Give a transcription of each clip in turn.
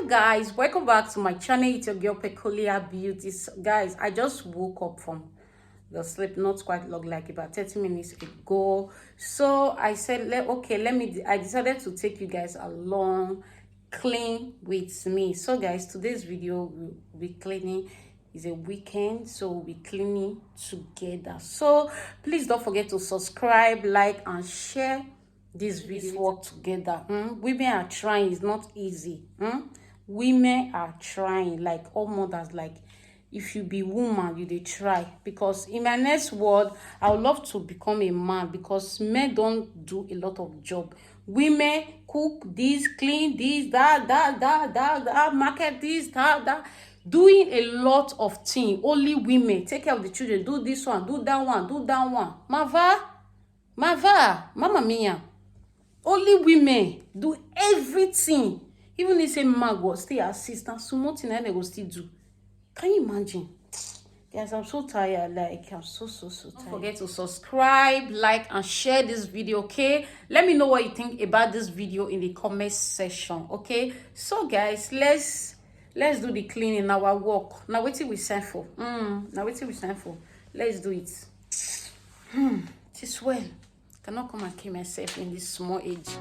guys, welcome back to my channel. It's your girl Peculiar Beauties. Guys, I just woke up from the sleep not quite long, like about 30 minutes ago. So I said, I decided to take you guys along, clean with me. So guys, today's video will be cleaning. It's a weekend, so we'll be cleaning together. So please don't forget to subscribe, like, and share this video. Work together. Women are trying. It's not easy. Women are trying, like all mothers. Like, if you be woman, you dey try. Because in my next world, I would love to become a man, because men don't do a lot of job. Women cook this, clean this, that, market this, that, doing a lot of things. Only women take care of the children, do this one, do that one. Mama mia. Only women do everything. Even if a man go stay assistant, so much thing they go still do. Can you imagine? Guys, I'm so tired. Like, I'm so tired. Don't forget to subscribe, like, and share this video, okay? Let me know what you think about this video in the comment section, okay? So guys, let's do the cleaning, our work. Now what we send for? Now what we send for? Let's do it. It is well. Cannot come and kill myself in this small age.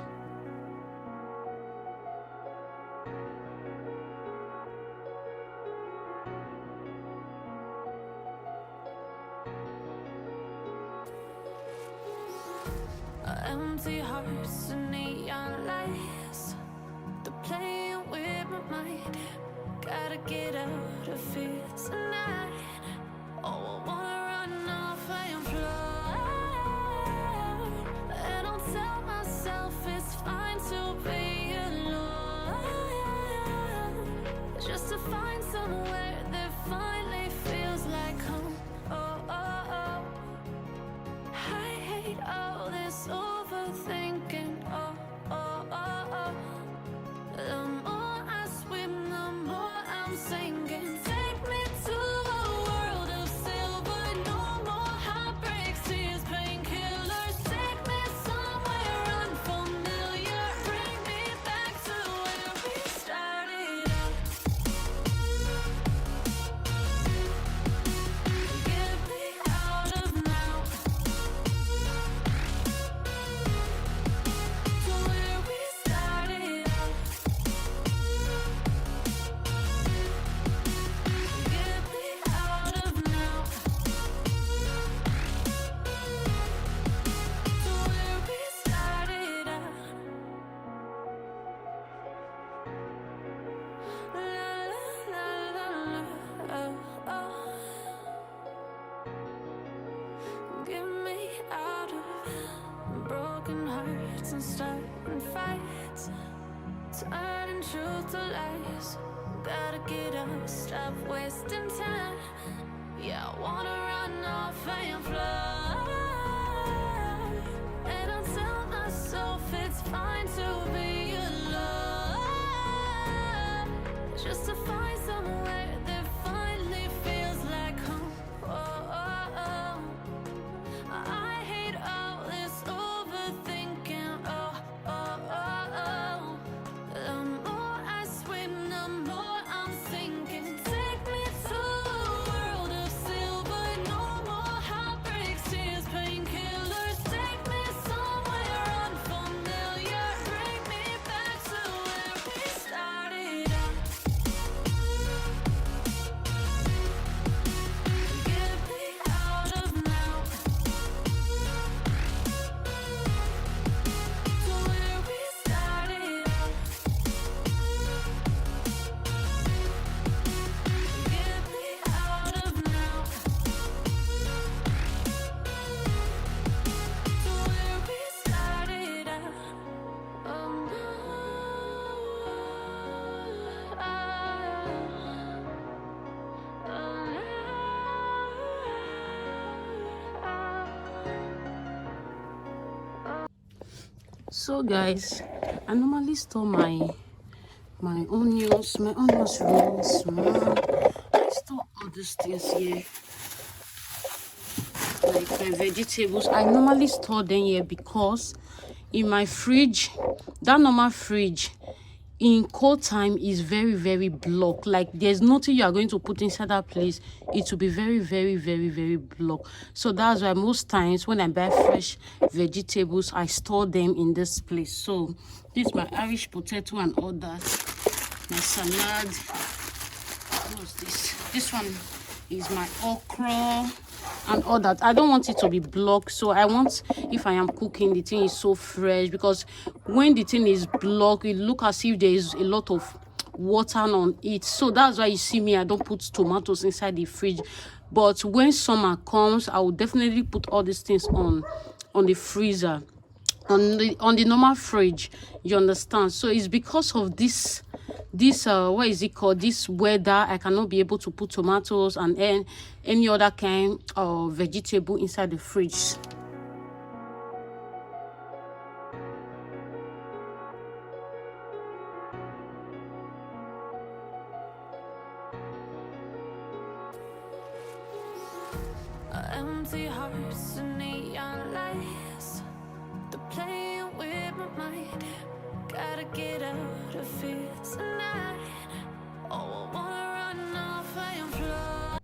Empty hearts and neon lights, they're playing with my mind. Gotta get out of here tonight. Oh, I wanna run off and fly, and I'll tell myself it's fine to be alone, just to find somewhere that finally feels like home. I hate all this overthinking. The more I swim, the more I'm sinking. Take me to a world of silver. No more heartbreaks, tears, painkillers. Take me somewhere unfamiliar. Bring me back to where we started out. Get me out of now, to where we started out. Get me out of now, to where we started out. La la la la, oh, oh. Get me out of broken hearts and starting fights, turning truth to lies. Gotta get up, stop wasting time. Yeah, I wanna run off and fly, and I'll tell myself it's fine to be alone, just to find somewhere that finally feels like home. I hate all this overthinking. The more I swim, the more I'm sinking. Take me to a world of silver. No more heartbreaks, tears, painkillers. Take me somewhere unfamiliar. Bring me back to where we started out. Get me out of now, to where we started out. Get me out of now, to where we started out. Oh no, So guys, I normally store my onions. My onions really small. I store all these things here, like my vegetables. I normally store them here because in my fridge, that normal fridge, in cold time is very, very blocked. Like there's nothing you are going to put inside that place, it will be very, very, very, very blocked. So that's why most times when I buy fresh vegetables, I store them in this place. So this is my Irish potato and all that, my salad. What's this one is my okra and all that. I don't want it to be blocked, so I want, if I am cooking, the thing is so fresh, because when the thing is blocked, it look as if there is a lot of water on it. So that's why you see me, I don't put tomatoes inside the fridge. But when summer comes, I will definitely put all these things on the freezer, on the normal fridge, you understand. So it's because of this what is it called, this weather, I cannot be able to put tomatoes and any other kind of vegetable inside the fridge. Empty hearts and neon lights, they're playing with my mind. Gotta get out of here tonight. Oh, I wanna run off and fly.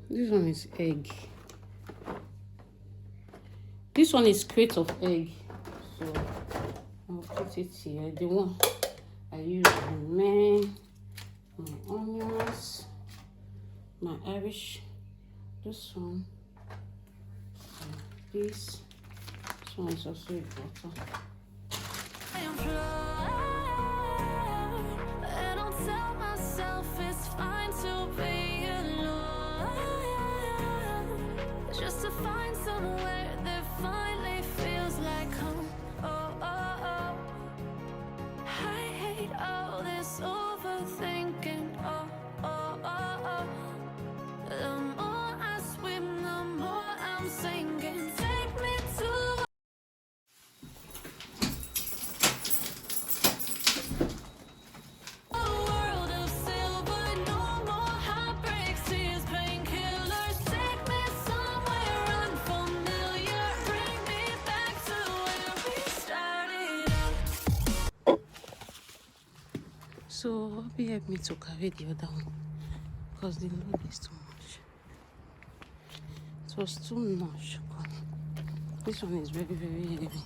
This one is egg. This one is crate of egg. So I'll put it here. The one I use my onions, my Irish. This one, this one is also a butter. And I'll tell myself it's fine to be alone, just to find somewhere that finally feels like home. Oh, oh, oh. I hate all this overthinking. Oh, oh, oh, oh. The more I swim, the more I'm sinking. Take me to a world of silver. No more heartbreaks, tears, painkillers. Take me somewhere unfamiliar. Bring me back to where we started out. So Obi help me to carry the other one because the load is too much. It was too much. This one is very, very heavy.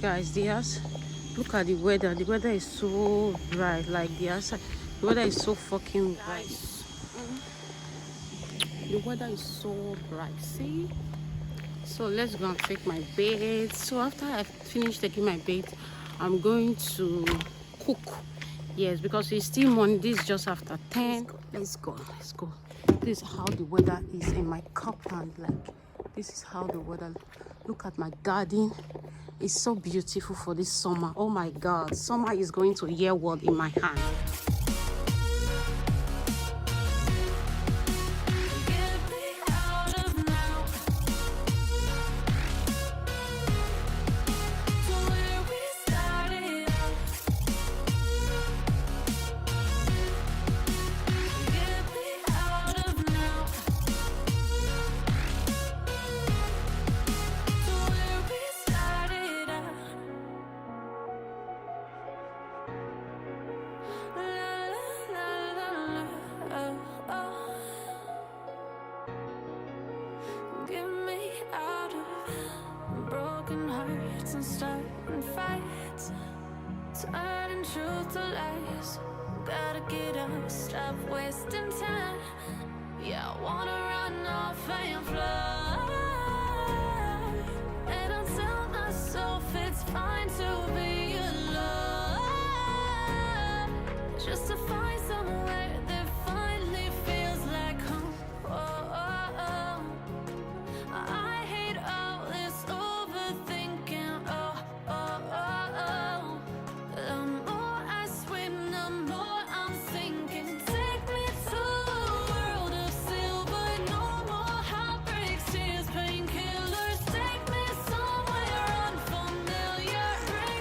Guys, the house, look at the weather. The weather is so bright. Like the outside, the weather is so fucking bright. The weather is so bright. See? So let's go and take my bait. So after I finish taking my bait, I'm going to cook. Yes, because it's still morning. This is just after 10. Let's go. Let's go. This is how the weather is in my compound. Like, this is how the weather. Look at my garden. It's so beautiful for this summer. Oh my God, summer is going to year world in my hand. Get me out of now to where we started out. Get me out of now to where we started out. La la la la, oh, oh. Get me out of broken hearts and starting fights, turning truth to lies. Gotta get up, stop wasting time. Yeah, I wanna run off and fly. And I'll tell myself it's fine to be alone, just to find somewhere that finally feels like home. Oh, oh, oh. I hate all this overthinking. Oh, oh, oh, oh. The more I swim, the more I'm sinking. Take me to a world of silver. No more heartbreaks, tears, painkillers. Take me somewhere unfamiliar. Bring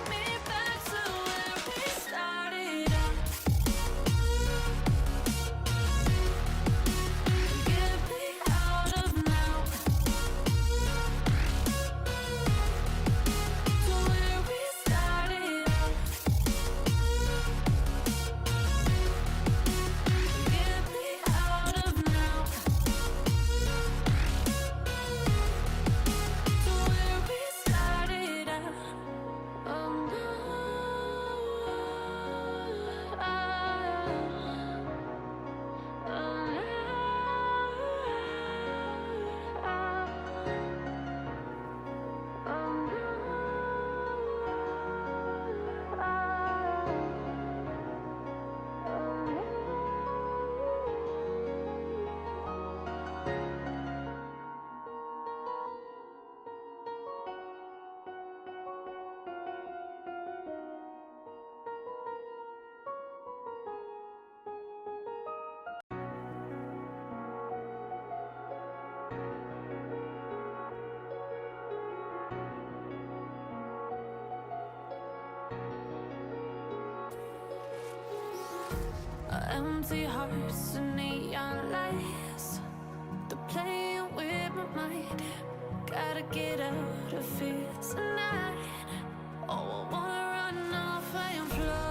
Empty hearts and neon lights. They're playing with my mind. Gotta get out of here tonight. Oh, I wanna run off and fly.